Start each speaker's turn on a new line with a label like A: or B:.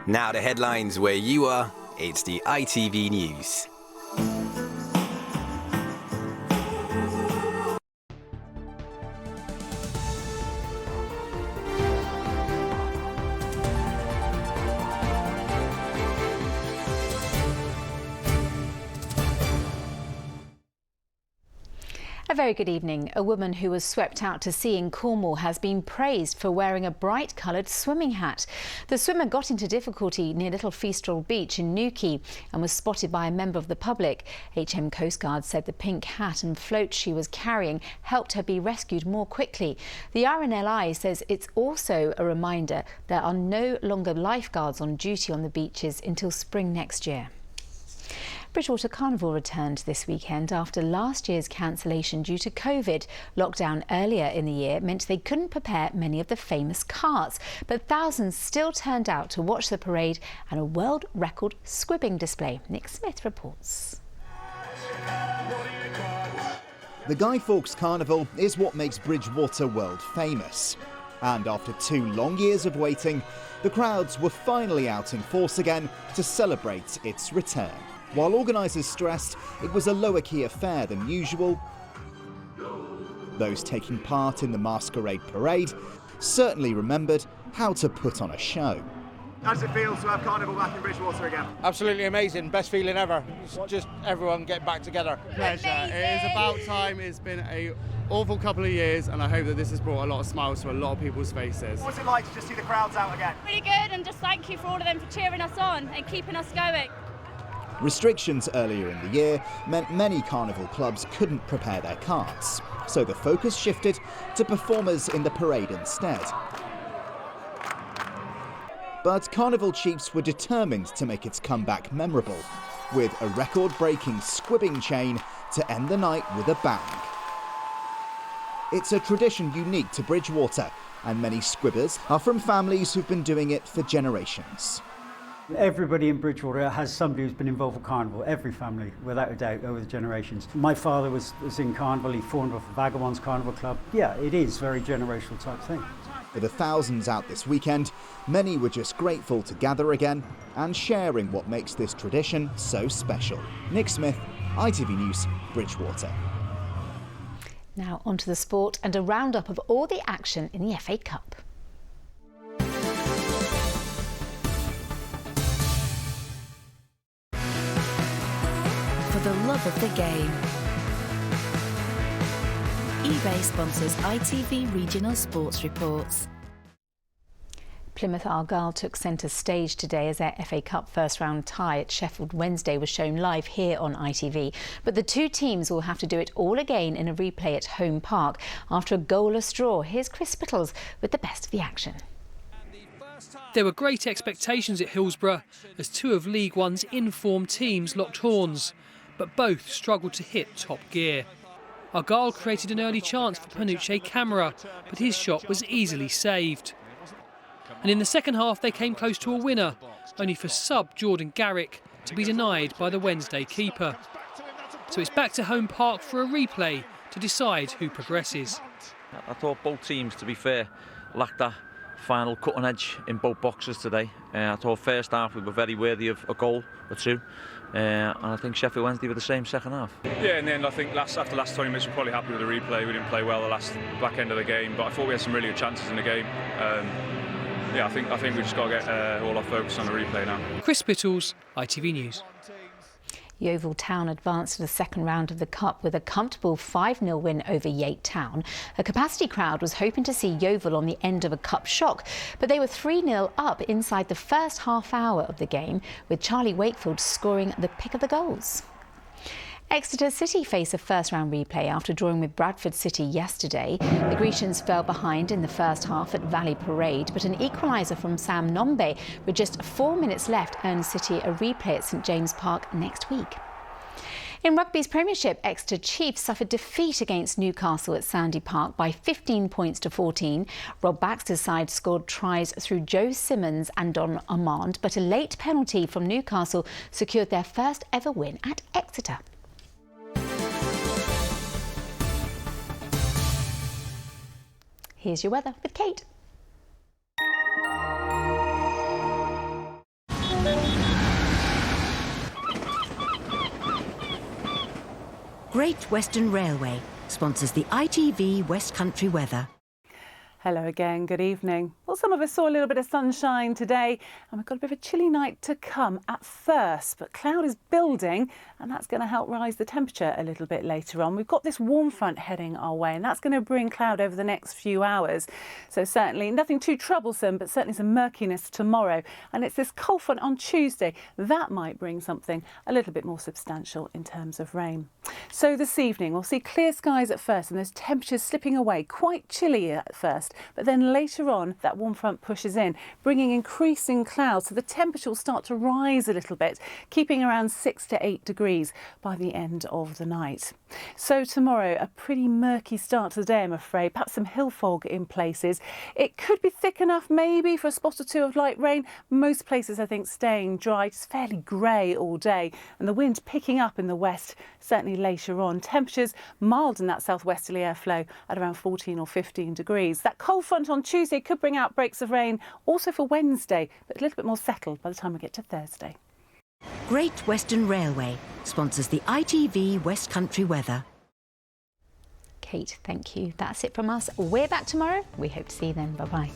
A: Now the headlines where you are, it's the ITV News.
B: A very good evening. A woman who was swept out to sea in Cornwall has been praised for wearing a bright coloured swimming hat. The swimmer got into difficulty near Little Feastrel Beach in Newquay and was spotted by a member of the public. HM Coast Guard said the pink hat and float she was carrying helped her be rescued more quickly. The RNLI says it's also a reminder there are no longer lifeguards on duty on the beaches until spring next year. Bridgewater Carnival returned this weekend after last year's cancellation due to COVID. Lockdown earlier in the year meant they couldn't prepare many of the famous carts, but thousands still turned out to watch the parade and a world record squibbing display. Nick Smith reports.
C: The Guy Fawkes Carnival is what makes Bridgewater world famous. And after 2 long years of waiting, the crowds were finally out in force again to celebrate its return. While organisers stressed it was a lower key affair than usual, those taking part in the masquerade parade certainly remembered how to put on a show.
D: How does it feel to have Carnival back in Bridgewater again?
E: Absolutely amazing, best feeling ever. It's just everyone getting back together.
F: Pleasure. It is about time. It's been an awful couple of years and I hope that this has brought a lot of smiles to a lot of people's faces.
D: What's it like to just see the crowds out again?
G: Really good, and just thank you for all of them for cheering us on and keeping us going.
C: Restrictions earlier in the year meant many carnival clubs couldn't prepare their carts, so the focus shifted to performers in the parade instead. But carnival chiefs were determined to make its comeback memorable, with a record-breaking squibbing chain to end the night with a bang. It's a tradition unique to Bridgewater, and many squibbers are from families who've been doing it for generations.
H: Everybody in Bridgewater has somebody who's been involved with Carnival, every family, without a doubt, over the generations. My father was in Carnival, he formed off the Vagabonds Carnival Club. Yeah, it is a very generational type thing.
C: For the thousands out this weekend, many were just grateful to gather again and sharing what makes this tradition so special. Nick Smith, ITV News, Bridgewater.
B: Now onto the sport and a roundup of all the action in the FA Cup.
I: For the love of the game. eBay sponsors ITV Regional Sports Reports.
B: Plymouth Argyle took centre stage today as their FA Cup first round tie at Sheffield Wednesday was shown live here on ITV. But the two teams will have to do it all again in a replay at home park after a goalless draw. Here's Chris Spittles with the best of the action.
J: There were great expectations at Hillsborough as two of League One's in-form teams locked horns, but both struggled to hit top gear. Argyle created an early chance for Panucci Camara, but his shot was easily saved. And in the second half they came close to a winner, only for sub Jordan Garrick to be denied by the Wednesday keeper. So it's back to home park for a replay to decide who progresses.
K: I thought both teams, to be fair, lacked that final cutting edge in both boxes today. I thought first half we were very worthy of a goal or two. And I think Sheffield Wednesday were the same second half.
L: Yeah, in the end I think after the last 20 minutes we're probably happy with the replay. We didn't play well the last back end of the game, but I thought we had some really good chances in the game. Yeah, I think we've just got to get all our focus on the replay now.
J: Chris Spittles, ITV News.
B: Yeovil Town advanced to the second round of the Cup with a comfortable 5-0 win over Yate Town. A capacity crowd was hoping to see Yeovil on the end of a cup shock, but they were 3-0 up inside the first half hour of the game, with Charlie Wakefield scoring the pick of the goals. Exeter City face a first-round replay after drawing with Bradford City yesterday. The Grecians fell behind in the first half at Valley Parade, but an equaliser from Sam Nombe with just 4 minutes left earned City a replay at St James Park next week. In rugby's Premiership, Exeter Chiefs suffered defeat against Newcastle at Sandy Park by 15 points to 14. Rob Baxter's side scored tries through Joe Simmons and Don Armand, but a late penalty from Newcastle secured their first ever win at Exeter. Here's your weather with Kate.
M: Great Western Railway sponsors the ITV West Country weather.
N: Hello again, good evening. Well, some of us saw a little bit of sunshine today and we've got a bit of a chilly night to come at first, but cloud is building and that's going to help rise the temperature a little bit later on. We've got this warm front heading our way and that's going to bring cloud over the next few hours. So certainly nothing too troublesome, but certainly some murkiness tomorrow. And it's this cold front on Tuesday that might bring something a little bit more substantial in terms of rain. So this evening we'll see clear skies at first and those temperatures slipping away, quite chilly at first. But then later on, that warm front pushes in, bringing increasing clouds. So the temperature will start to rise a little bit, keeping around 6 to 8 degrees by the end of the night. So tomorrow, a pretty murky start to the day, I'm afraid. Perhaps some hill fog in places. It could be thick enough maybe for a spot or two of light rain. Most places, I think, staying dry. It's fairly grey all day. And the wind picking up in the west, certainly later on. Temperatures mild in that southwesterly airflow at around 14 or 15 degrees. That cold front on Tuesday could bring outbreaks of rain also for Wednesday, but a little bit more settled by the time we get to Thursday.
M: Great Western Railway sponsors the ITV West Country weather.
B: Kate, thank you. That's it from us. We're back tomorrow. We hope to see you then. Bye-bye.